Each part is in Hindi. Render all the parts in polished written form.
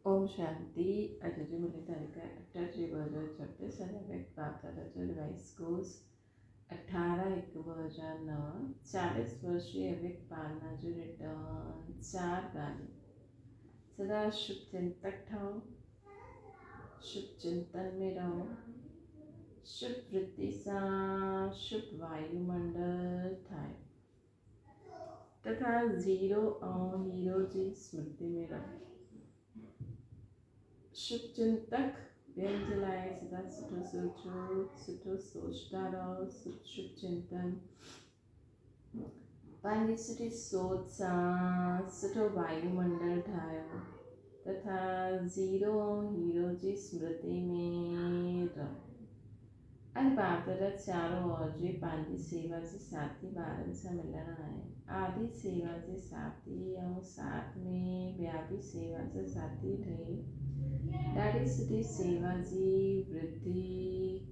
ओम शांति। अॼु जो मिली तारीख़ 8/2026 अने व्यक्त वार्ता जो रिवाइज कोर्स 18/1/2009 40 वर्षीय व्यक्त पालना जो रिटर्न 4 गाने। सदा शुभ चिंतक ठहो, शुभ चिंतन में रहो, शुभ वृत्ति सां शुभ वायुमंडल ठाहे तथा ज़ीरो ऐं हीरो जी स्मृति में रहो। शुभ चिंतक ॿियनि जे लाइ सदा सुठो सोचो, सुठो सोचता रहो। शुभ चिंतन पंहिंजी सुठी सोच सां सुठो वायुमंडल ठाहियो तथा ज़ीरो ऐं हीरो जी स्मृति में रहो। अॼु बाबा चारों ओर जे पंहिंजी सेवा जे साथी ॿारनि सां मिलणु आया। आदि सेवा जे साथी ऐं साथ में ॿिया बि सेवा जा साथी ठही ॾाढी सुठी सेवा जी वृद्धि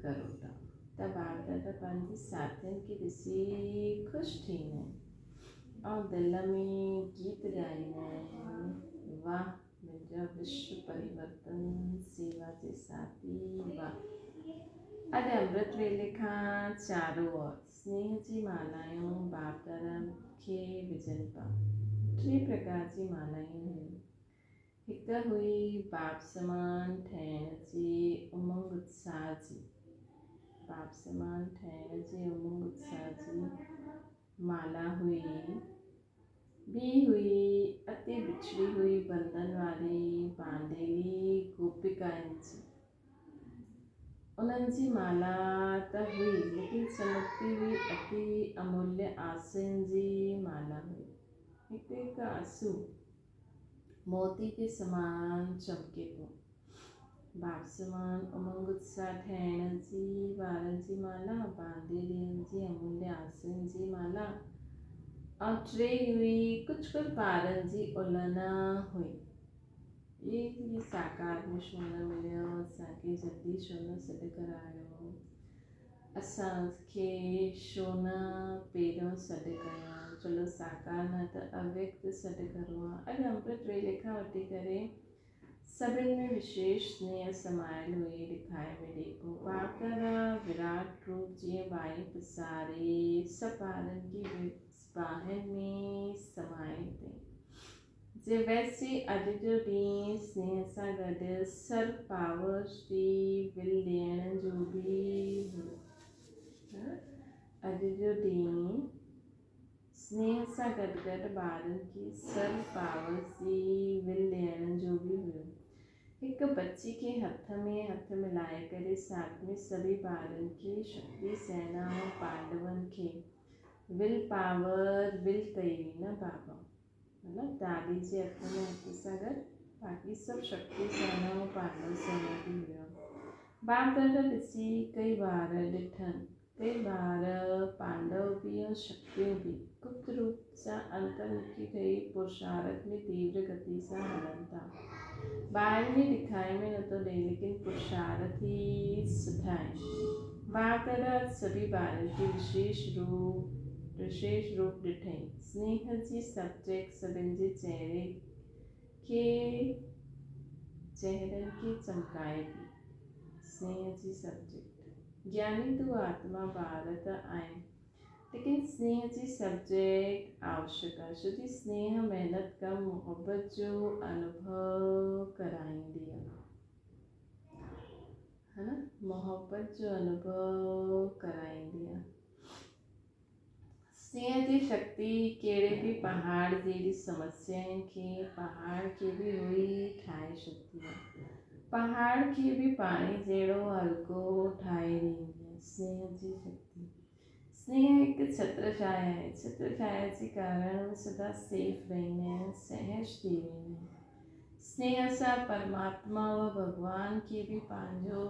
करो था। त बाप दादा पंहिंजे साथियुनि खे ॾिसी ख़ुशि थींदा आहिनि ऐं दिलि में गीत ॻाईंदा आहिनि, वाह मुंहिंजा विश्व परिवर्तन सेवा जे साथी वाह। अॼु अमृत वेले खां चारों ओर स्नेह जी मालायूं बाप दादा खे विझनि पिया। 3 प्रकार जी मालायूं हुयूं। हिकु हुई बाप समान ठहिण जी उमंग उत्साह जी, बाप समान ठहिण जी उमंग उत्साह जी माला हुई। ॿी हुई अति बिछड़ी हुई बंधन वारी बांधेली गोपिकाउनि जी, उन्हनि जी माला त हुई लेकिन चमकती हुई अति अमूल्य आंसुनि जी माला हुई। हिकु आंसू मोती के समान चमके थो। बाप समान उमंग उत्साह ठहिण जी वारनि जी माला, बांधेलियुनि जी अमूल्य आंसुनि जी माला ऐं 3 हुई कुझु ॿारनि जी उलना हुई। ये साकार में छो न मिलियो, असांखे जल्दी छो न सॾु करायो, असांखे छो न पहिरियों सॾु कयो। चलो साकार न त अव्यक्त सॾु करिणो आहे। अॼु अमृत वेले खां वठी करे सभिनि में विशेष स्नेह समायल हुई ॾेखारे में ॾेखो। बाप दादा विराट रूप जीअं वायु पसारे सभु ॿारनि खे बाहिनि में समाए अथई। जे वैसे अॼु जो ॾींहुं स्नेह सां गॾु सर्व पावर्स जी विल ॾियण जो बि हुयो। अॼु जो ॾींहुं स्नेह सां गॾु गॾु ॿारनि खे सर्व पावर्स जी विल ॾियण जो बि हुयो। हिकु बच्ची के हथ में हथ मिलाए करे साथ में सभी ॿारनि खे शक्ति सेना ऐं पांडवनि खे विल पावर विल कई हुई न बाबा, मतलब दादी जे हथ में हथ सां गॾु बाक़ी सभु शक्ति सेना ऐं पांडव सेना बि हुयो। बाप दादा ॾिसी कई ॿार ॾिठनि, कई ॿार पांडव बि ऐं शक्तियूं बि गुप्त रूप सां अंतर्मुखी ठही पुरुषार्थ में तीव्र गति सां हलनि था। ॿाहिरि में ॾिखाई में नथो ॾे लेकिन पुरुषार्थ ई सुठा आहिनि। बाप दादा सभी ॿारनि खे विशेष रूप ॾिठई। स्नेह जी सब्जेक्ट सभिनि जे चेहरनि खे चमकाए थी। स्नेह जी सब्जेक्ट ज्ञानी तू आत्मा ॿार त आहिनि लेकिन स्नेह जी सब्जेक्ट आवश्यक आहे, छो जी स्नेह महिनत कम मोहब्बत जो अनुभव कराईंदी आहे, है न, मोहब्बत जो अनुभव कराईंदी आहे। स्नेह जी शक्ति कहिड़े बि पहाड़ जहिड़ी समस्याउनि खे पहाड़ खे बि हुई ठाहे छॾंदी आहे, पहाड़ खे बि पाणी जहिड़ो हल्को ठाहे ॾींदी आहे। स्नेह जी शक्ति, स्नेह हिकु छत्रछाया आहे। छत्रछाया जे कारण सदा सेफ रहंदा आहिनि, सहज थी वेंदा आहिनि। स्नेह सां परमात्मा व भॻवान खे बि पंहिंजो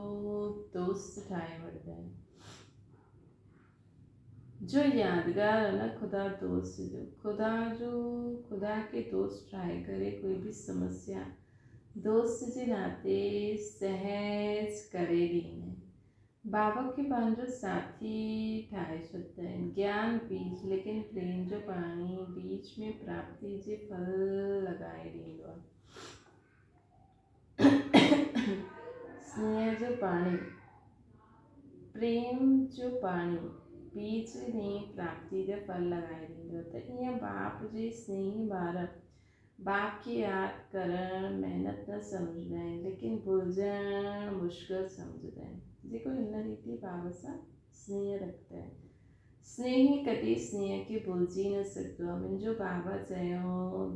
दोस्त ठाहे वठंदा आहिनि। जो यादगार है ना खुदा दोस्त जो, खुदा के दोस्त ठाहे करे कोई भी समस्या दोस्त जे नाते सहज करे ॾींदा आहिनि। बाबा खे पंहिंजो साथी ठाहे छॾंदा आहिनि। ज्ञान बीज लेकिन प्रेम जो पाणी बीच में प्राप्ति जे फल लॻाए ॾींदो आहे। जो पाणी प्रेम जो पाणी बीज में प्राप्ति जा फल लगाए ॾींदो। त ईअं बाप जे स्नेही ॿार बाप खे यादि करणु महिनत न सम्झंदा आहिनि, लेकिन भुलिजणु मुश्किल सम्झंदा आहिनि। जेको हिन रीति बाप सां स्नेह रखंदा आहिनि, स्नेही कॾहिं स्नेह खे भुलिजी न सघंदो आहे। मुंहिंजो बाबा चयो,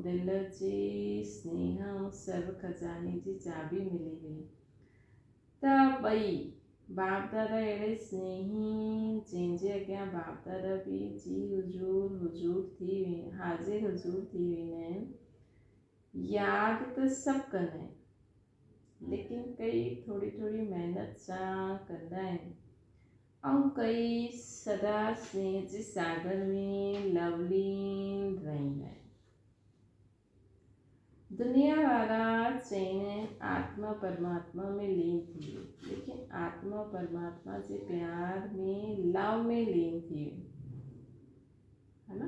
दिलि जे स्नेह ऐं सर्व खज़ाने जी चाबी मिली वई। त ॿई बाप दादा अहिड़े स्नेही जंहिंजे अॻियां बाप दादा बि जी हाज़िर हुजूर थी वेंदा आहिनि। यादि त सभु कंदा आहिनि, लेकिन कई थोरी थोरी महिनत सां कंदा आहिनि, ऐं कई सदा स्नेह जे सागर में लवलीन रहंदा आहिनि। दुनिया वारा चवनि आत्मा परमात्मा में लीन थी वई, लेकिन आत्मा परमात्मा जे प्यार में लव में लीन थी वई, है ना।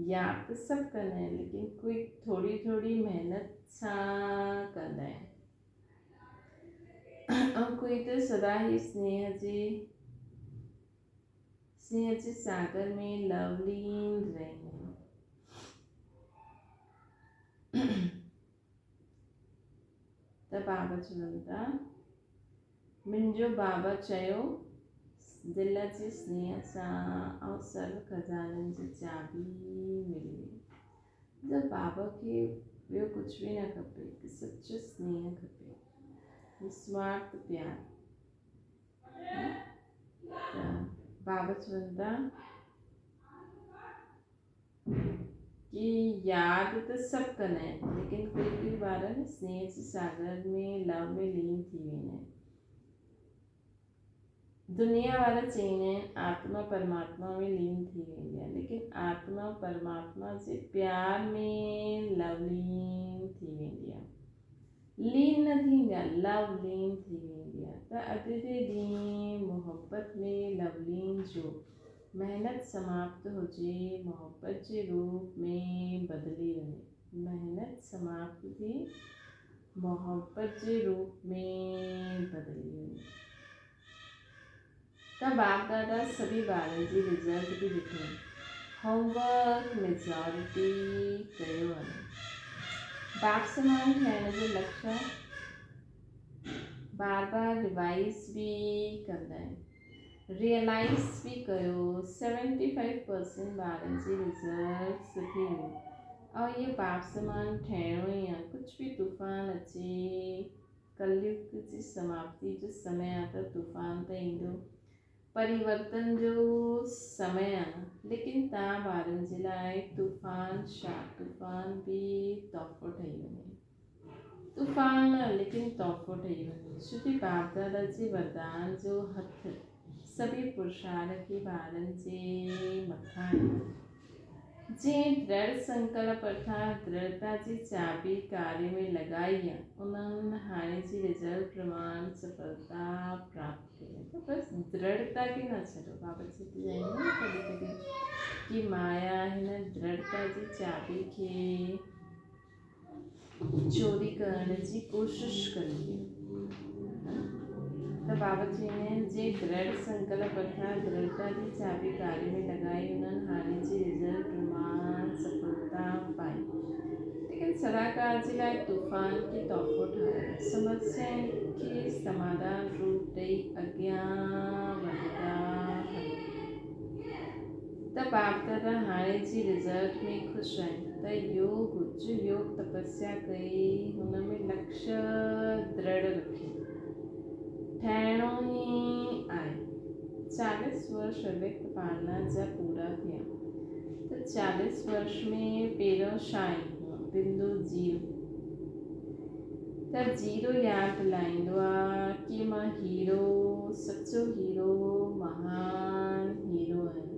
यादि त सभु कंदा आहिनि, लेकिन कोई थोरी थोरी महिनत सां कंदा आहिनि, ऐं कोई त सदा ई स्नेह जे सागर में लवलीन रहंदा आहिनि। त बाबा चवनि था, मुंहिंजो बाबा चयो, दिलि जे स्नेह सां ऐं सर्व खज़ाननि जी चाबी मिली वई। त बाबा खे ॿियो कुझु बि न खपे, सचो स्नेह खपे, निस्वार्थ प्यार। त बाबा चवनि था कि यादि त सभु कंदा आहिनि, लेकिन कोई ॿार स्नेह जे सागर में लव में लीन थी वेंदा आहिनि। दुनिया वारा चवंदा आहिनि आत्मा परमात्मा में लीन थी वेंदी आहे, लेकिन आत्मा परमात्मा जे प्यार में लवलीन थी वेंदी आहे। लीन न थींदी आहे, लवलीन थी वेंदी आहे। त अॼु जे ॾींहुं मोहबत में लवलीन जो महिनत समाप्त हुजे, मोहब्बत जे रूप में बदिली वञे। महिनत समाप्त थी मोहब्बत जे रूप में बदिली वञे। त बाप दादा सभी ॿारनि जी रिज़ल्ट बि ॾिठो, होमवर्क मेजॉरिटी कयो आहे। बाप समान थियण जो लक्ष्य बार बार रिवाइज़ बि कंदा आहिनि, रियलाइज़ बि कयो। 75% ॿारनि जी रिज़ल्ट सुठी हुई, ऐं इहे बाप समान ठहिणो ई आहे। कुझु बि तूफ़ान अचे, कलयुग जी समाप्ति जो समय आहे, त तूफ़ान त ईंदो, परिवर्तन जो समय आहे, लेकिन तव्हां ॿारनि जे लाइ तूफ़ान छा, तूफ़ान बि तोहफ़ो ठही वञे। तूफ़ान न, लेकिन तोहफ़ो ठही वञे, छोकी बाप दादा जे वरदान जो हथ सभी पुरुषार्थ के ॿारनि जे मथां आहे। जंहिं दृढ़ संकल्प अर्थात दृढ़ता जी चाबी कार्य में लॻाई आहे, उन्हनि हाणे जी रिज़ल्ट प्रमाण सफलता प्राप्त कई। त बसि दृढ़ता खे न छॾो। बाबा चवंदा आहिनि न कॾहिं कॾहिं कि माया हिन दृढ़ता जी चाबी खे चोरी करण जी कोशिश कंदी आहे। त बाबा चवंदा आहिनि जे दृढ़ संकल्प अर्थात दृढ़ता जी चाबी कार्य में लॻाई, उन्हनि हाणे जी रिज़ल्ट प्रमाण सफलता पाई। लेकिन सलाहकार जे लाइ तूफ़ान खे तोहफ़ो ठाहियो, समस्याउनि खे समाधान रूप ॾेई अॻियां वधंदा हलो। त बाप दादा हाणे जी रिज़ल्ट में ख़ुशि आहिनि। त योग तपस्या कई, हुन में लक्ष्य दृढ़ रखियो, ठहिणो ई आहे। 40 वर्ष अव्यक्त पालना जा पूरा थिया, त 40 वर्ष में पहिरियों छा ईंदो आहे, बिंदु जीरो। त जीरो यादि दिलाईंदो आहे कि मां हीरो, सचो हीरो, महान हीरो आहियां,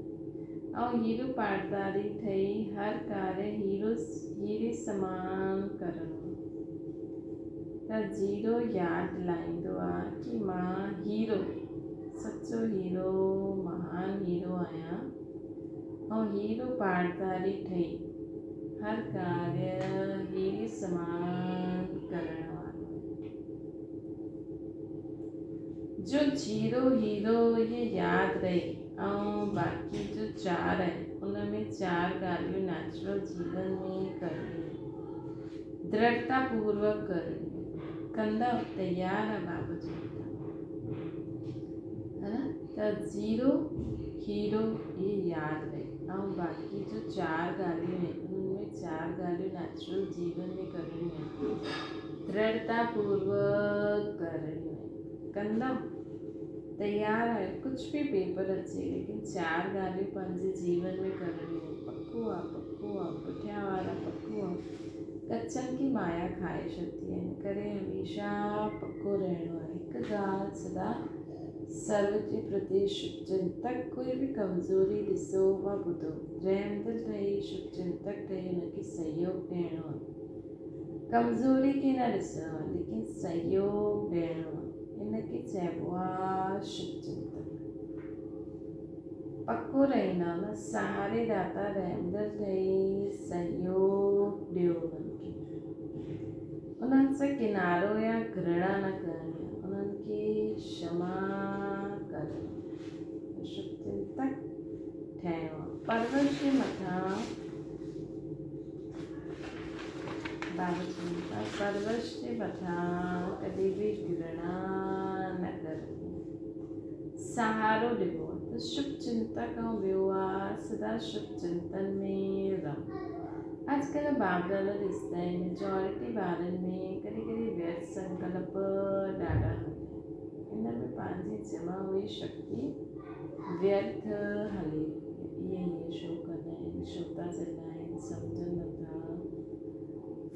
ऐं हीरो पाटदारी ठही हर कार्य हीरे समान करणो। त जीरो यादि दिलाईंदो आहे कि मां हीरो, सचो हीरो, महान हीरो आहियां, ऐं हीरो पाटदारी ठही हर कार्य हीरे समान करण वारो। जो 0 हीरो ये याद रही ऐं बाक़ी जो 4 आहिनि उन में 4 ॻाल्हियूं नेचुरल जीवन में करणी दृढ़तापूर्वक करणी कंदा तयारु आहे बाबा जी है ना। त 0 हीरो ये याद रहे ऐं बाक़ी जो 4 ॻाल्हियूं आहिनि उनमें 4 ॻाल्हियूं नेचुरल जीवन में करणी आहिनि दृढ़तापूर्वक करणी आहिनि कंदमि तैयार है कुछ भी पेपर अचे लेकिन 4 ॻाल्हियूं पंहिंजे जीवन में करणी आहिनि पक्को आहे पुठियां वारा पक्को आहे कचनि की माया खाए छॾंदी आहे हिन करे हमेशह पक्को रहणो आहे हिकु ॻाल्हि सदा सर्व जे प्रति शुभचिंतक कोई भी कमज़ोरी ॾिसो वा ॿुधो रहमदिल ठही शुभचिंतक ठही हुनखे सहयोग ॾियणो आहे कमज़ोरी खे न ॾिसणो आहे लेकिन सहयोग ॾियणो आहे इनखे चइबो आहे शुभचिंतक पक्को रहंदा न सहारे दाता रहमदिल ठही सहयोग ॾियो उन्हनि खे उन्हनि सां किनारो या घृणा न करणी उन्हनि खे क्षमा करणी शुभचिंतक ठहिणो आहे परवरिश जे मथां बाबा चवनि था परवरिश जे मथां कॾहिं बि घृणा न करणी सहारो ॾिबो आहे त शुभचिंतक ऐं ॿियो आहे सदा शुभचिंतन में रहो अॼुकल्ह बाप दादा ॾिसंदा आहिनि मेजॉरिटी ॿारनि में कॾहिं कॾहिं व्यर्थ संकल्प ॾाढा हूंदा आहिनि इन में पंहिंजी जमा हुई शक्ति व्यर्थ हली इहे छो कंदा आहिनि छो था चवंदा आहिनि सम्झनि नथा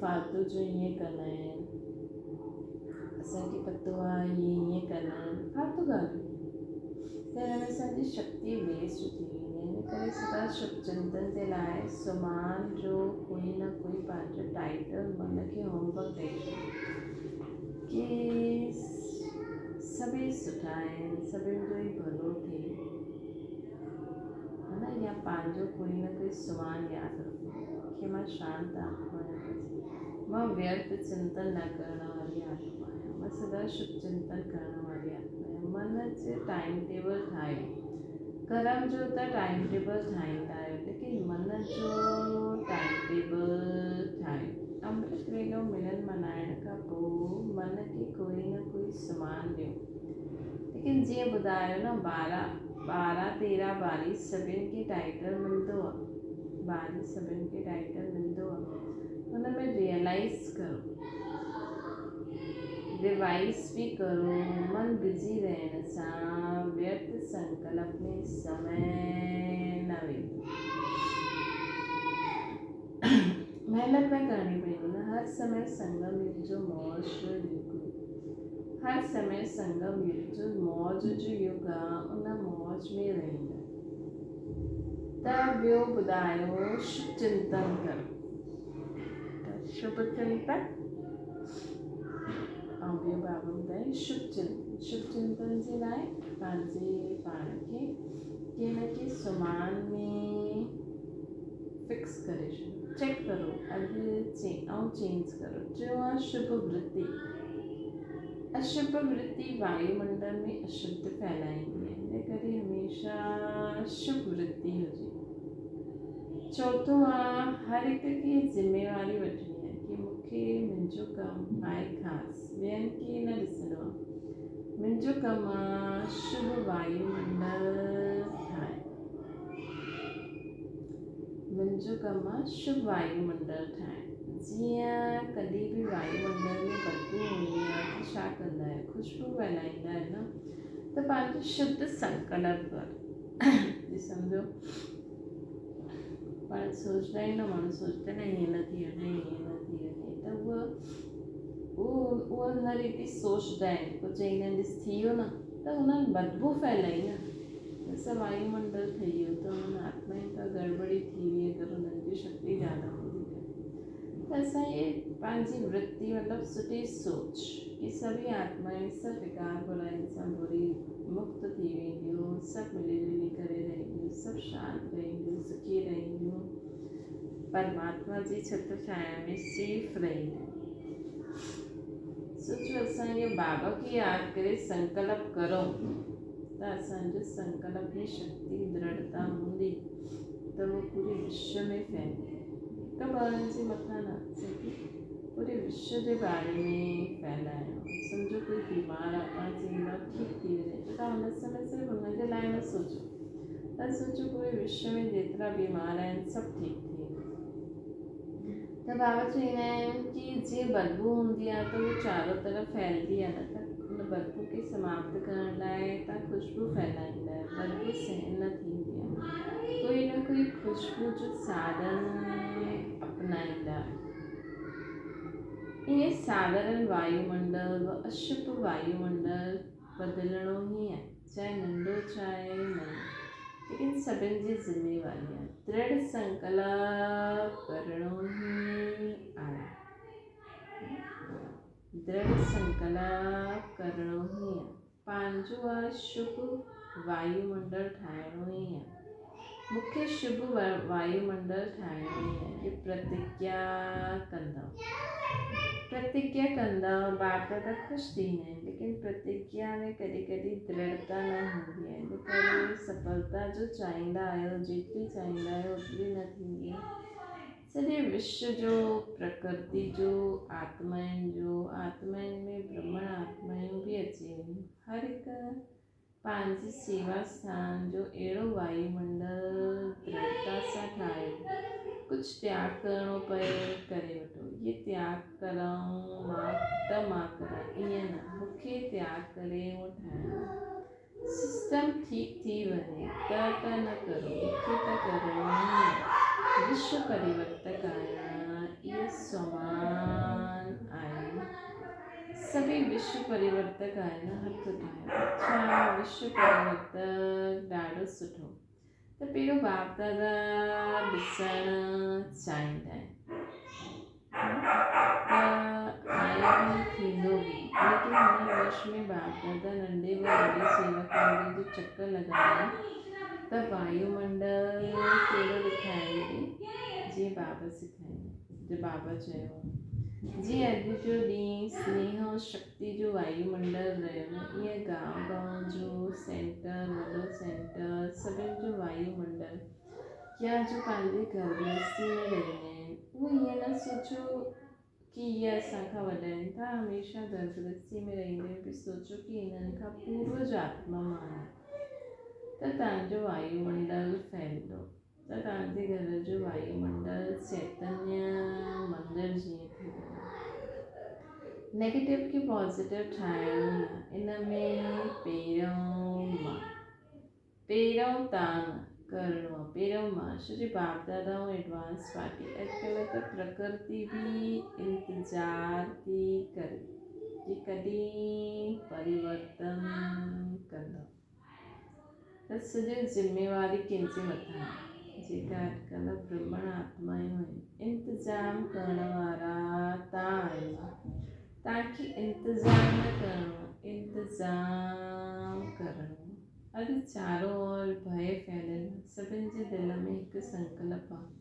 फालतू जो ईअं कंदा आहिनि असांखे पतो आहे ईअं कंदा आहिनि फालतू ॻाल्हियूं त हिन में असांजी शक्ति वेस्ट थी वेंदी आहे इन करे सदा शुभचिंतन जे लाइ सुमान जो कोई न कोई पंहिंजो टाइटल मन खे होमवर्क ॾेई छॾियो कि सभई सुठा आहिनि सभिनि जो ई भलो थिए है न या पंहिंजो कोई न कोई सुमान यादि रखो कि मां शांत आत्मा आहियां मां व्यर्थ चिंतन न करण वारी आत्मा आहियां मां सदा शुभ चिंतन करण वारी आत्मा आहियां मन जे टाइम टेबल ठाहियो कर्म जो त टाइम टेबल ठाहींदा आहियो लेकिन मन जो टाइम टेबल ठाहियो अमृत वेलो मिलन मल्हाइण खां पोइ मन खे कोई न कोई समान ॾियो लेकिन जीअं ॿुधायो न 12 13 22 सभिनि खे टाइटल मिलंदो आहे 22 सभिनि खे टाइटल मिलंदो आहे हुन में रियलाइज़ करो रिवाइज भी करो मन बिजी रहने सां व्यर्थ संकल्प में समय न वेंदो मेहनत न करनी पड़ेगी ना हर समय संगम युग जो मौज जो युग हर समय संगम युग जो मौज जो युग आहे उन मौज में रहंदा त ॿियो ॿुधायो शुभ चिंतन करो शुभ चिंतन ऐं ॿियो बाबा ॿुधाए शुभ चिंतन जे लाइ पंहिंजे पाण खे कंहिं न कंहिं सुमान में फिक्स करे छॾियो चेक करो अॼु चेंज करो टियों आहे शुभ वृत्ति अशुभ वृत्ति वायुमंडल में अशुद्ध फैलाईंदी आहे इन करे हमेशह शुभ वृत्ति हुजे चौथों आहे हर हिक खे ज़िम्मेवारी वठणी आहे कि मूंखे मुंहिंजो कमु आहे ख़ासि ॿियनि खे न ॾिसणो आहे मुंहिंजो कमु आहे शुभ वायुमंडल ठाहिणु मुंहिंजो कमु आहे शुभ वायुमंडल ठाहिणु जीअं कॾहिं बि वायुमंडल में बदबू हूंदी आहे त छा कंदा आहियो ख़ुशबू फैलाईंदा आहिनि न त पंहिंजो शुद्ध संकल्प कर सम्झो पाण सोचदा आहियूं न माण्हू सोचते न हीअं न थी वञे हीअं न थी वञे त उहो न रीति सोचदा आहिनि पोइ चईंदा आहिनि ॾिस थी वियो न त उन्हनि बदबू फैलाई न असां वायुमंडल ठही वियो त उन्हनि आत्मा खां गड़बड़ी थी वई अगरि उन्हनि जी शक्ति ज़्यादा हूंदी त असांजे पंहिंजी वृत्ति मतिलबु सुठी सोच कि सभी आत्माएं सभु विकार बुराइनि सां बुरी मुक्त थी वेंदियूं सभु मिली जुली करे रहंदियूं सभु शांति रहंदियूं सुखी रहंदियूं परमात्मा जी छत्र छाया में सेफ रहंदियूं सोचो असांखे बाबा खे यादि करे संकल्प करूं त असांजो संकल्प जी शक्ति दृढ़ता हूंदी त उहो पूरे विश्व में फैले। हिकु ॿारनि जे मथां न असांखे पूरे विश्व जे बारे में फैलाइणो। सम्झो कोई बीमार आहे, पाण चईंदा ठीकु थी वञे, त तव्हां हुन समय सिर्फ़ु हुनजे लाइ न सोचो, तव्हां सोचो पूरे विश्व में जेतिरा बीमार आहिनि सभु ठीकु थी वेंदा। त बाबा चवंदा आहिनि कि जीअं बदबू हूंदी आहे त उहो चारो तरफ़ फैलदी आहे, न त उन बदबू खे समाप्त करण लाइ तव्हां ख़ुशबू फैलाईंदा आहियो, बदबू सहन न थींदी आहे, कोई न कोई ख़ुशबू जो साधन अपनाईंदा। ईअं साधारण वायुमंडल व अशुभ वायुमंडल बदिलणो ई आहे, चाहे नंढो चाहे नंढो, लेकिन सभिनि जी ज़िम्मेवारी आहे। दृढ़ संकल्प करणो ई आहे, दृढ़ संकल्प करणो ई आहे, पंहिंजो आहे शुभ वायुमंडल ठाहिणो ई आहे। मूंखे शुभ वायुमंडल ठाहिणो ई आहे। ये प्रतिज्ञा कंदा बाप दादा ख़ुशि थींदा आहिनि, लेकिन प्रतिज्ञा में कॾहिं कॾहिं दृढ़ता न हूंदी आहे, इन करे सफलता जो चाहींदा आहियो, जेतिरी चाहींदा आहियो ओतिरी न थींदी आहे। सॼे विश्व जो, प्रकृति जो, आत्माउनि में ब्रह्मण आत्माऊं बि अची वञनि, हर हिकु पंहिंजी सेवा स्थान जो अहिड़ो वायुमंडल दृढ़ता सां ठाहियो। कुझु त्याग करिणो पए करे वठो, ये त्याग करां मां करां, ईअं न, मूंखे त्याग करे उहो ठाहिणो। सिस्टम ठीकु थी वञे त न करो, मूंखे त करिणो ई आहे। विश्व परिवर्तक आहियां, इहो समान आहे। सभी विश्व परिवर्तक आहिनि, हथ उठायो। अच्छा, विश्व परिवर्तक ॾाढो सुठो। त पहिरियों बाप दादा ॾिसणु चाहींदा आहिनि त हाणे बि थींदो बि, लेकिन हिन वर्ष में बाप दादा नंढे व वॾे सेवकनि जो चकर लॻाइनि त वायुमंडल कहिड़ो ॾेखारींदी, जीअं बाबा सेखारींदा, जो बाबा चयो जीअं अॼु जो ॾींहुं स्नेह और शक्ति जो वायुमंडल रहियो न, ईअं गांव जो सेंटर, वॾो सेंटर, सभिनि जो वायुमंडल, या जो पंहिंजे घर गृहस्थी में रहंदा आहिनि, उहो ईअं न सोचो कि इहे असांखां वॾा आहिनि, तव्हां हमेशह घर गृहस्थी में रहंदे बि सोचो कि हिननि खां पूर्वज आत्मा मां आहे, त तव्हांजो वायुमंडल फैलंदो, त तव्हांजे घर जो वायुमंडल चैतन्य मंदिर जीअं थी वेंदो। नेगेटिव खे पॉजिटिव ठाहिणो आहे, इन में पहिरियों तव्हां करिणो आहे, पहिरियों मां, छोजी बाप दादा ऐं एडवांस पार्टी अॼुकल्ह त प्रकृति बि इंतज़ार थी करे कि कॾहिं परिवर्तन कंदा, त सॼी ज़िम्मेवारी कंहिंजे मथां आहे, जेका अॼुकल्ह ब्रह्मण आत्माऊं आहिनि, इंतज़ाम करण वारा तव्हां आहियो। तव्हांखे इंतज़ाम न करिणो, इंतज़ाम करिणो। अॼु चारो ओर भय फैलियल, सभिनि जे दिलि में हिकु संकल्प आहे,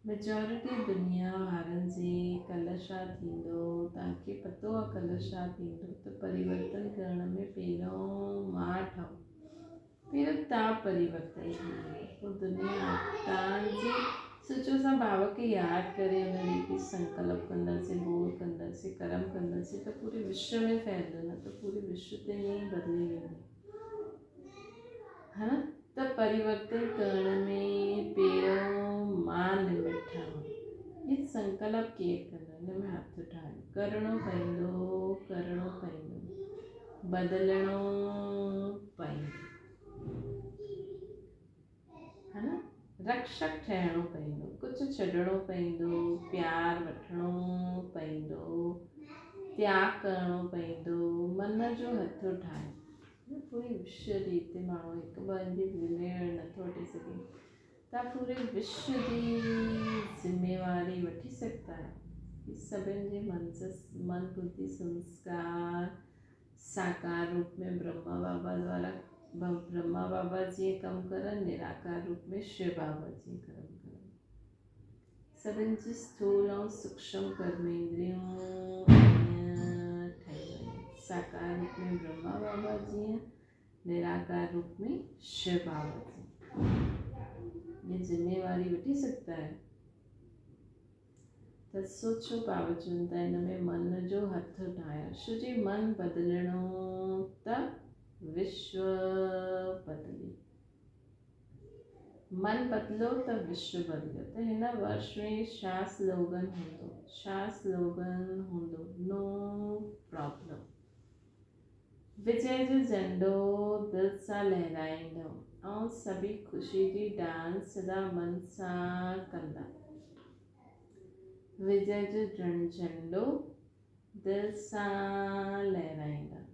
मेजॉरिटी दुनिया वारनि जे कल्ह छा थींदो, तव्हांखे पतो आहे कल्ह छा थींदो, त परिवर्तन करण में पहिरियों मां ठहो, पहिरियों तव्हां परिवर्तन थींदो, पोइ दुनिया तव्हांजे सोचो। असां बाबा खे यादि करे हुन रीति संकल्प कंदासीं, बोल कंदासीं, कर्म कंदासीं त पूरे विश्व में फैलंदो, न त पूरे विश्व ते ईअं ई बदिली वेंदो, है न। त परिवर्तन करण में पहिरियों मां लिमिट ठहूं, ये संकल्प कीअं कंदो, हिन में हथ ठाहियो, करिणो पवंदो, बदिलणो पवंदो, है न। रक्षक ठहिणो पवंदो, कुझु छॾिणो पवंदो, प्यार वठिणो पवंदो, त्याग करिणो पवंदो, मन जो हथु ठाहियो। पूरी विश्व जी, हिते माण्हू हिकु ॿ जी ज़िम्मेवारी नथो वठी सघे, तव्हां पूरे विश्व जी ज़िम्मेवारी वठी सघंदा आहियो। सभिनि जे मन बुद्धि संस्कार साकार रूप में ब्रह्मा बाबा जीअं कमु करनि, निराकार रूप में शिव बाबा जीअं कमु करनि। सभिनि जी स्थूल ऐं सूक्ष्म कर्मेंद्रियूं ठही वञनि, साकार रूप में ब्रह्मा बाबा जी हैं, निराकार रूप में शिव बाबा जी। ये जिम्मेवारी वठी सकता है। त सोचो पावचुंता इन में मन जो हथ उठाया शुजी मन बदलणो त विश्व बदली। मन बदलो त विश्व बदलो। त हिन वर्ष में छा स्लोगन हूंदो? छा स्लोगन हूंदो? No problem. विजय जो झंडो दिल सां लहराईंदो ऐं सभी ख़ुशी जी डांस सदा मन सां कंदा। विजय जो झंडो दिल सां लहराईंदा।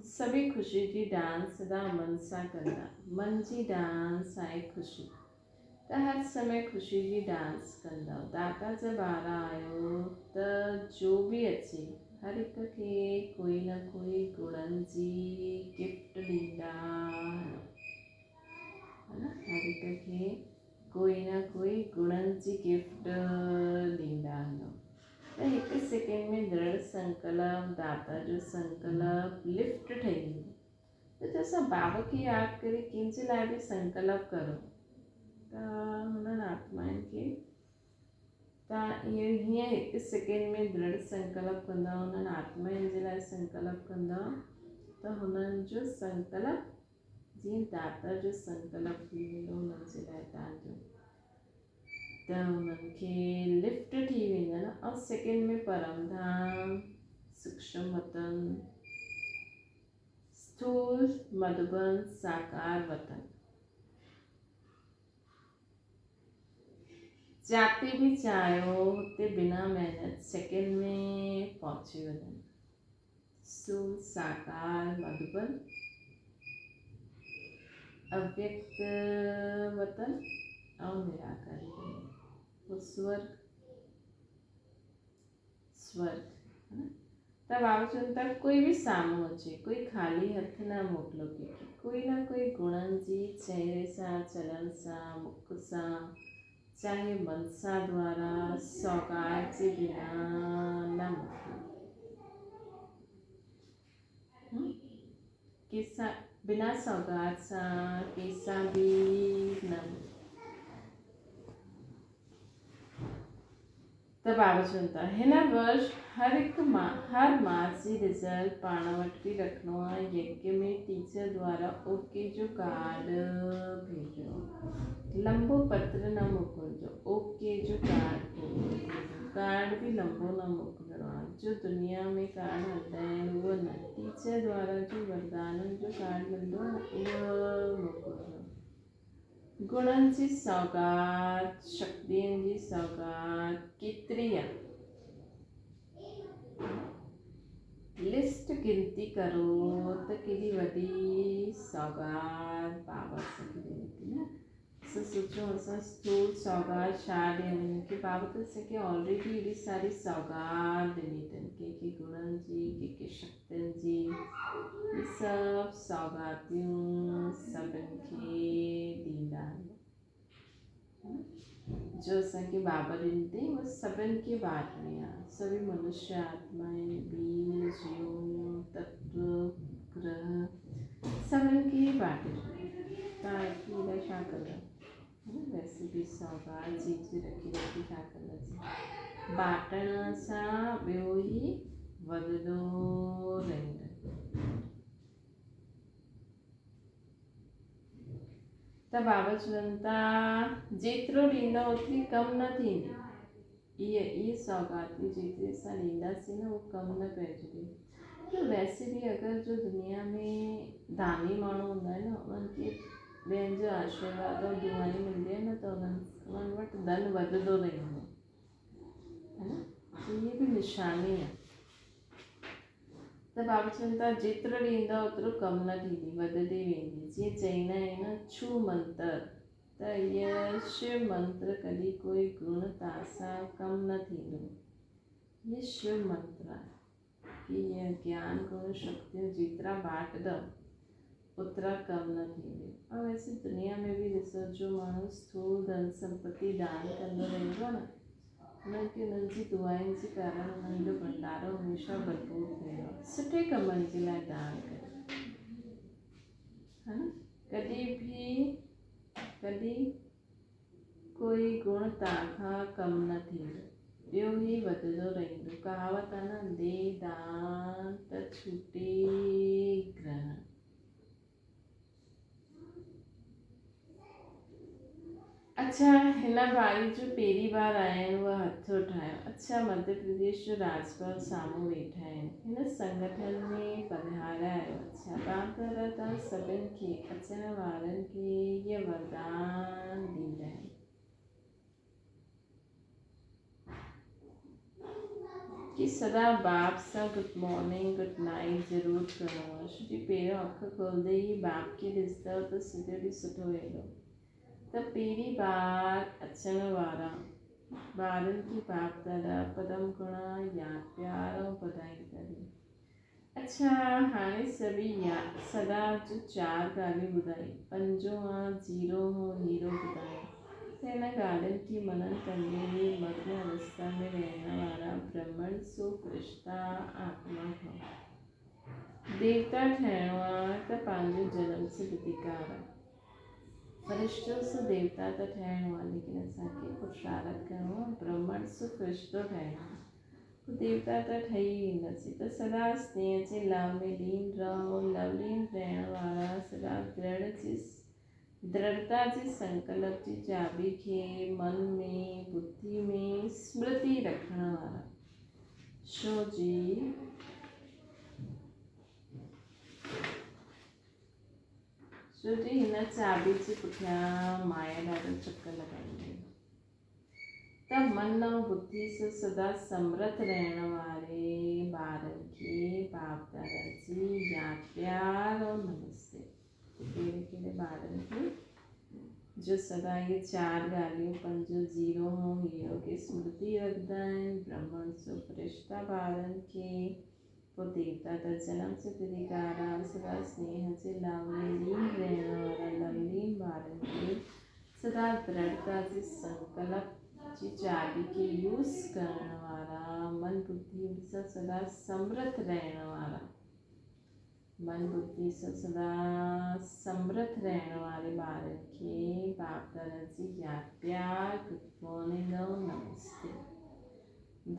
सभी ख़ुशी जी डांस सदा मन सां कंदा। मन जी डांस आहे ख़ुशी, त हर समय ख़ुशी जी डांस कंदा। दाता जब ॿार आयो त जो बि अचे हर हिक खे कोई न कोई गुणनि जी गिफ्ट ॾींदा, है न? हर हिक खे कोई न कोई गुणनि जी गिफ्ट ॾींदा आहिनि। त हिकु सेकेंड में दृढ़ संकल्प, दाता जो संकल्प लिफ्ट ठही वेंदो। त असां बाबा खे यादि करे कंहिंजे लाइ बि संकल्प करो त हुननि आत्माउनि खे तव्हां हीअं हिकु सेकेंड में दृढ़ संकल्प कंदा, हुननि आत्माउनि जे लाइ संकल्प कंदा त हुननि जो संकल्प जीअं दाता जो संकल्प थी वेंदो हुननि जे लाइ तव्हांजो, त हुननि खे लिफ्ट थी वेंदा न। ऐं सेकेंड में परमधाम, सूक्ष्म वतन, स्थूल मधुबन, साकार वतन, जाते भी चाहियो हुते बिना मेहनत सेकेंड में पहुची वञनि। स्थूल, साकार, मधुबन, अव्यक्त वतन और निराकारी वतन, वो स्वर्ग है न। त बाबा तक कोई भी साम्हूं अचे, कोई खाली हथ न मोकिलो कंहिंखे, कोई न कोई गुणनि जी चहिरे सां, चलन सां, मुख सां, चाहे मनसा द्वारा, सौगात जे बिना न मोकिलो। कंहिंसां बिना सौगात सां कंहिंसां बि न। त बाबा चवनि था हिन वर्ष हर मास जी रिज़ल्ट पाण वटि बि रखिणो आहे। यज्ञ में टीचर द्वारा ओके जो कार्ड भेजो, लंबो पत्र न मोकिलिजो, ओके जो कार्ड भी लंबो न मोकिलिणो आहे। जो दुनिया में कार्ड हलंदा आहिनि उहो न, टीचर द्वारा जो वरदाननि जो कार्ड मिलंदो आहे उहो मोकिलिजो। गुणनि जी सौगात, शक्तियुनि जी सौगात केतिरी आहे, लिस्ट गिनती करो त केॾी वॾी सौगात बाबा असांखे ॾिनी थी न। असां सोचो असां स्थूल सौगात छा ॾियनि कि बाबा त असांखे ऑलरेडी एॾी सारी सौगात ॾिनी अथनि, कंहिंखे गुणनि जी, कंहिंखे शक्तियुनि जी। ये सभु सौगातियूं सभिनि खे ॾींदा आहिनि। जो असांखे बाबा ॾिनी अथई उहा सभिनि खे बांटणी आहे। सभी मनुष्य आत्माएं, बीज, योनियूं, तत्व, ग्रह सभिनि खे बांटणी। तव्हां हेॾा छा कंदा? वैसे भी सौगात जी रखी छा कंदासीं? बांटण सां ॿियो ई वधंदो रहंदो। त बाबा चवनि था जेतिरो ॾींदो ओतिरी कम न थींदी। इहे सौगातियूं जेतिरी असां ॾींदासीं न उहो कम न पइजंदी। त वैसे भी अगरि जो दुनिया में दानी माण्हू हूंदा आहिनि न उन्हनि खे ॿियनि जो आशीर्वाद और दुआई मिलंदी आहे न त उन्हनि वटि धन वधंदो रहंदो है न। इहे बि निशानी आहे। त बाबा चवनि था जेतिरो ॾींदा ओतिरो कम न थींदी, वधंदी वेंदी। जीअं चईंदा आहिनि न छू मंत्र, त इहा शिव मंत्र कॾहिं कोई गुण तव्हां सां कम न थींदो। ये शिव मंत्र आहे कि इहे ज्ञान गुण शक्तियूं जेतिरा बांटंदव ओतिरा कम न थींदे। ऐं वैसे दुनिया में बि ॾिसो जो माण्हू स्थूल धन संपत्ति दान कंदो रहंदो आहे न, उन्हनि खे उन्हनि जी दुआनि जे कारण उन्हनि जो भंडारो हमेशह भरपूर थींदो आहे। सुठे कमनि जे लाइ दान कयो, है न। कॾहिं कोई गुण तव्हांखां कम न थींदो, ॿियो ई वधंदो रहंदो। कहावत आहे न, दे दान त छूटे ग्रहण। अच्छा, हिन बारी जो पहिरीं बार आया आहिनि उहा हथ उठायो। अच्छा, मध्य प्रदेश जो राजपाल साम्हूं वेठा आहिनि, हिन संगठन में पधारिया आहियो। अच्छा, तव्हां त सभिनि खे अचण वारनि खे इहे वरदान ॾींदा आहिनि कि सदा बाप सां गुड मॉर्निंग गुड नाइट ज़रूरु करिणो आहे। छोकी पहिरियों अखि खोलंदे ई बाप खे ॾिसंदव त सॼो ॾींहुं सुठो वेंदो। त पहिरीं बार अचण वारा ॿारनि की बाप दादा पदम गुणा यादि प्यार ऐं बधाई करे। अच्छा, हाणे सदा जो 4 ॻाल्हियूं ॿुधाई। पंजो आहे जीरो हो हीरो ॿुधायो। त हिन ॻाल्हियुनि खे मनन कंदे मग्न अवस्था में रहण वारा ब्रह्मण सो फ़रिश्ता आत्मा ठहो। देवता ठहिणो आहे त पंहिंजो जनम सिद्ध अधिकार आहे। फ़रिश्तो सो देवता त ठहिणो आहे, लेकिन असांखे पुरुषार्थ करिणो आहे, ब्रह्मण सो फ़रिश्तो ठहिणो आहे। देवता त ठही वेंदासीं। त सदा स्नेह जे लव में लीन रहो। लवलीन रहण वारा सदा दृढ़ता जे संकल्प जी चाबी खे मन में बुद्धि में स्मृति रखण वारा। छो जी हिन चाबी जे पुठियां माया ॾाढो चकर लॻाईंदी आहे। त मन ऐं बुद्धि सां सदा समृद्ध रहण वारे ॿारनि खे बाप दादा जी यादि प्यार ऐं नमस्ते। कहिड़े कहिड़े ॿारनि खे जो सदा इहे 4 ॻाल्हियूं, पंजो जीरो हो हीरो खे स्मृति रखंदा आहिनि, ब्रह्मण सो फ़रिश्ता ॿारनि खे, पोइ देवता त जनम सिद्ध अधिकार आहे, सदा स्नेह जे लव में लीन रहण वारा लवलीन ॿारनि खे, सदा दृढ़ता जे संकल्प जी चाबी खे यूज़ करण वारा, मन बुद्धि सां सदा समृद्ध रहण वारा, मन बुद्धि सां सदा समृद्ध रहण वारे ॿारनि खे बाप दादा जी यादि प्यार, गुड मॉर्निंग ऐं नमस्ते।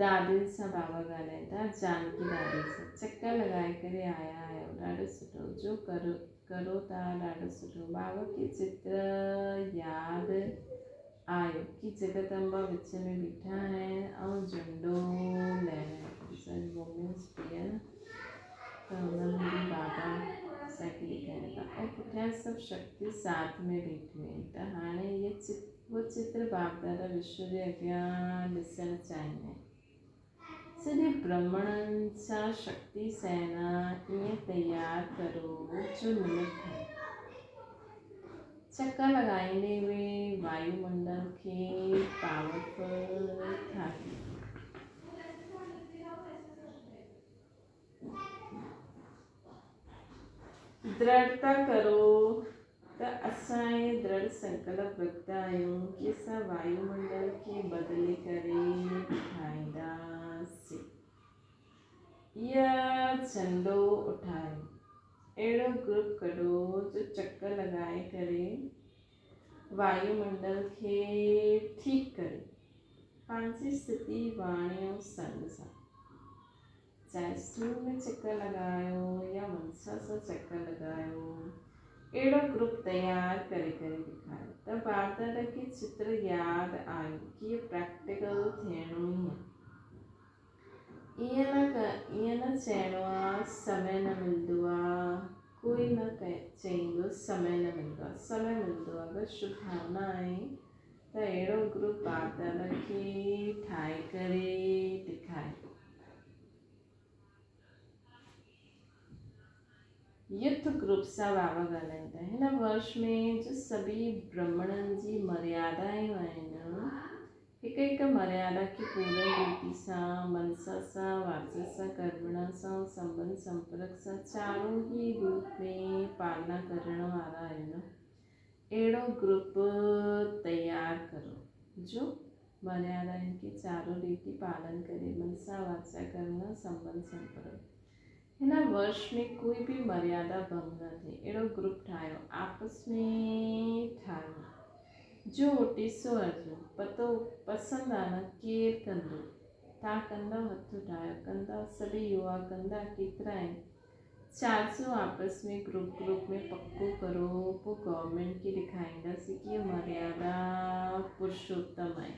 दादियुनि सां बाबा ॻाल्हाइनि था, जानकी दादी सां। चकर लॻाए करे आया आहियो, ॾाढो सुठो। जो करो था ॾाढो सुठो। बाबा खे चित्र यादि आयो कि जगदम्बा विच में बीठा आहिनि ऐं झंडो लहराए। वुमेन्स डे आहे न, त हुनमें बि बाबा असांखे ॾेखारनि था ऐं पुठियां सभु शक्ति साथ में बीठियूं आहिनि। त हाणे उहो चित्र बाप दादा विश्व जे अॻियां ॾिसणु चाहींदा आहिनि। सॼे ब्रह्मणनि सां शक्ति सेना ईअं तयारु करो जो निमित है। चकर लॻाईंदे हुए वायुमंडल खे पावरफुल ठाहियो। दृढ़ता करो त असां दृढ़ संकल्प रखंदा आहियूं कि असां वायुमंडल खे बदिले करे ठाहींदासीं। इहा झंडो उठायो। अहिड़ो ग्रुप कढो जो चकर लॻाए करे वायुमंडल खे ठीकु करे पंहिंजी स्थिति वाणी ऐं संग सां, चाहे स्थूल में चकर लॻायो या मनसा सां चकर लॻायो, अहिड़ो ग्रुप तयारु करे ॾेखारियो। त बाप दादा खे चित्र यादि आयो कि इहो प्रैक्टिकल थियणो ई आहे। ईअं न चइणो आहे समय न मिलंदो आहे, कोई न चईंदो समय न मिलंदो आहे, समय मिलंदो आहे। बसि शुभ भावना आहे त अहिड़ो ग्रुप बाप दादा खे ठाहे करे ॾेखारियो। युद्ध ग्रुप सां बाबा ॻाल्हाइनि था। हिन वर्ष में जो सभी ब्रह्मणनि जी मर्यादायूं आहिनि, हिकु एक मर्यादा की पूर्ण रीति सा मनसा सा वाचा सा कर्मणा सा संबंध संपर्क सा चारों ही रूप में पालना करने वाला है ना एड़ो ग्रुप तैयार करो जो मर्यादा इनके चारों रीति पालन करे मनसा वाचा कर्मणा संबंध संपर्क है ना वर्ष में कोई भी मर्यादा भंग न थे एड़ो ग्रुप ठायो आपस में ठायो जो ओटीसो अर्जो पतो पसंद आना केर कंदो ता कंदा हथ उठाया कंदा सभी युवा कंदा कितरा है 400 आपस में ग्रुप में पक्को करो वो गवर्नमेंट की दिखाएंगा सी कि मर्यादा पुरुषोत्तम है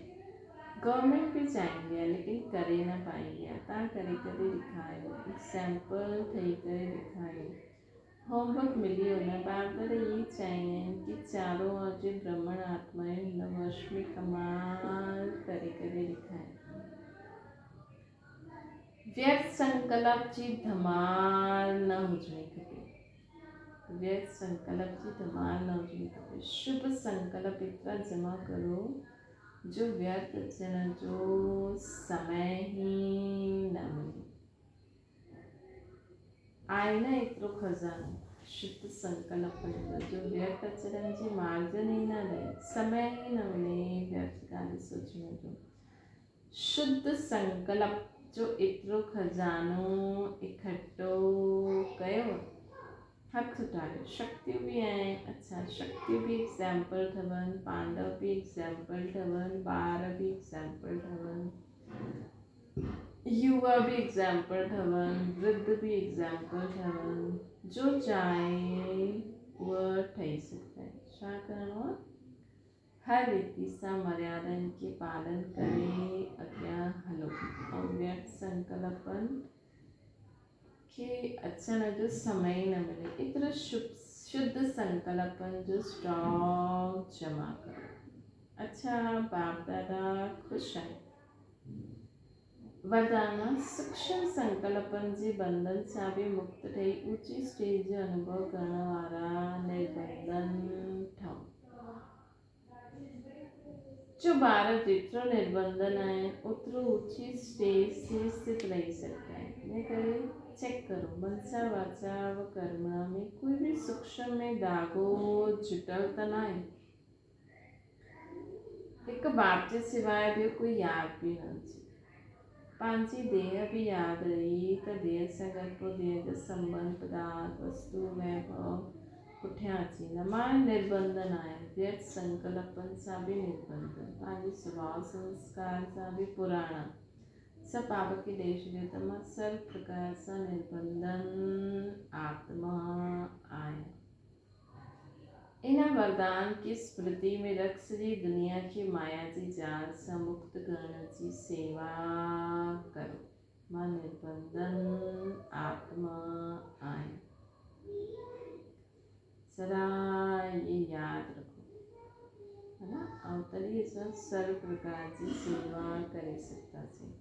गवर्नमेंट भी चाहेंगे लेकिन करे ना पाएंगे ता करे करे दिखायो एग्जाम्पल थी करे दिखायो होमवर्क मिली होना बाबर ये चाहिए कि चारों ओर जो ब्रह्मण आत्माएं हिन वर्ष में कमाल करे दिखाए व्यर्थ संकल्प जी धमाल न हुजणी खपे व्यर्थ संकल्प जी धमाल न हुजणी खपे शुभ संकल्प इतना जमा करो जो व्यर्थ अचण जो समय ही न मिले आए ना एतिरो खजानो शुद्ध संकल्प जो व्यर्थ अचरण जी मार्जन ही न रहे समय ही न मिले व्यर्थ कार्य सोचने जो शुद्ध संकल्प जो एतिरो खजानो इकट्ठो कयो हथ उठायो शक्तियूं भी आहिनि अच्छा शक्तियूं भी एग्जाम्पल ठहनि पांडव भी एग्जाम्पल ठहनि ॿार भी एग्जाम्पल ठहनि युवा भी एग्जाम्पल ठहनि वृद्ध भी एग्जाम्पल ठहनि जो चाहे वह ठही सघंदा आहिनि छा करिणो आहे हर रीति सां मर्यादा के पालन करे अॻियां हलो ऐं व्यर्थ संकल्पनि खे अचण जो समय न मिले एतिरो शुद्ध संकल्पनि जो स्टॉक जमा करो अच्छा बाप दादा ख़ुशि आहिनि वरदान सूक्ष्म संकल्पनि जे बंधन सां बि मुक्त ठही ऊची स्टेज जो अनुभव करण वारा निर्बंधन ठहो जो ॿार जेतिरो निर्बंधन आहे ओतिरो ऊची स्टेज से स्थित रही सघंदा आहिनि इन करे चेक करो मनसा वाचा व कर्मणा में कोई भी सूक्ष्म में धागो जुटल त न आहे हिकु बाप जे सवाइ ॿियो कोई यादि बि न अचे पंहिंजी देह भी याद रही तो देह सां गॾु पोइ देह जो संबंध पदार्थ वस्तु वैभव पुठियां अची वेंदा मां निर्बंधन आहियां व्यर्थ संकल्पनि सां बि निर्बंधन पंहिंजे स्वभाव संस्कार सां बि पुराणा सभु पाप खे ॾेई छॾियो त मां सर्व प्रकार सां निर्बंधन आत्मा आहियां इन वरदान की स्मृति में रख सॼी दुनिया की माया जी जाल सां मुक्त करण जी सेवा करो मां निर्बंधन आत्मा आहियां सदा ये यादि रखो है ना ऐं तॾहिं असां सर्व प्रकार जी सेवा करे सघंदासीं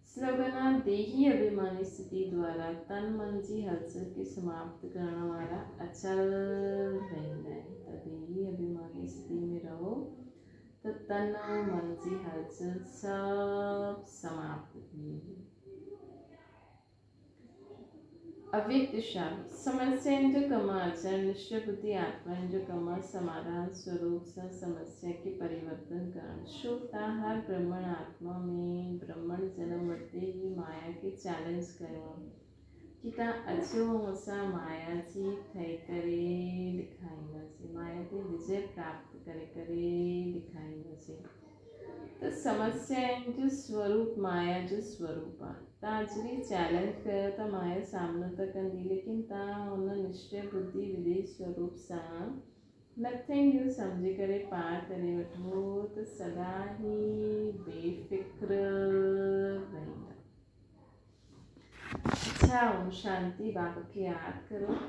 स्लोगन देही अभिमानी स्थिति द्वारा तन मन जी हलचल के समाप्त करने वाला अचल रहंदा आहिनि त देही अभिमानी स्थिति में रहो तो तन मन जी हलचल सब समाप्त थी वेंदी अव्यक्त शांति समस्याउनि जो कम अचणु निश्चय बुद्धि आत्माउनि जो कम समाधान स्वरूप सां समस्या के परिवर्तन करणु छो तव्हां हर ब्रह्मण आत्मा में ब्रह्मण जन्म वठंदे ही माया के चैलेंज कयो कि तव्हां अचो असां माया जी ठही करे ॾेखारींदासीं माया ते विजय प्राप्त करे ॾेखारींदासीं तो समस्याउनि जो स्वरूप माया जो स्वरूप आहे तव्हां जॾहिं चैलेंज कयो त माया सामनो त कंदी लेकिन तव्हां हुन निश्चय बुद्धि विधि स्वरूप सां नथिंग यू सम्झी करे पार करे वठो त सदा ही बेफ़िक्र रहंदा अच्छा ओम शांति बाबा खे यादि करो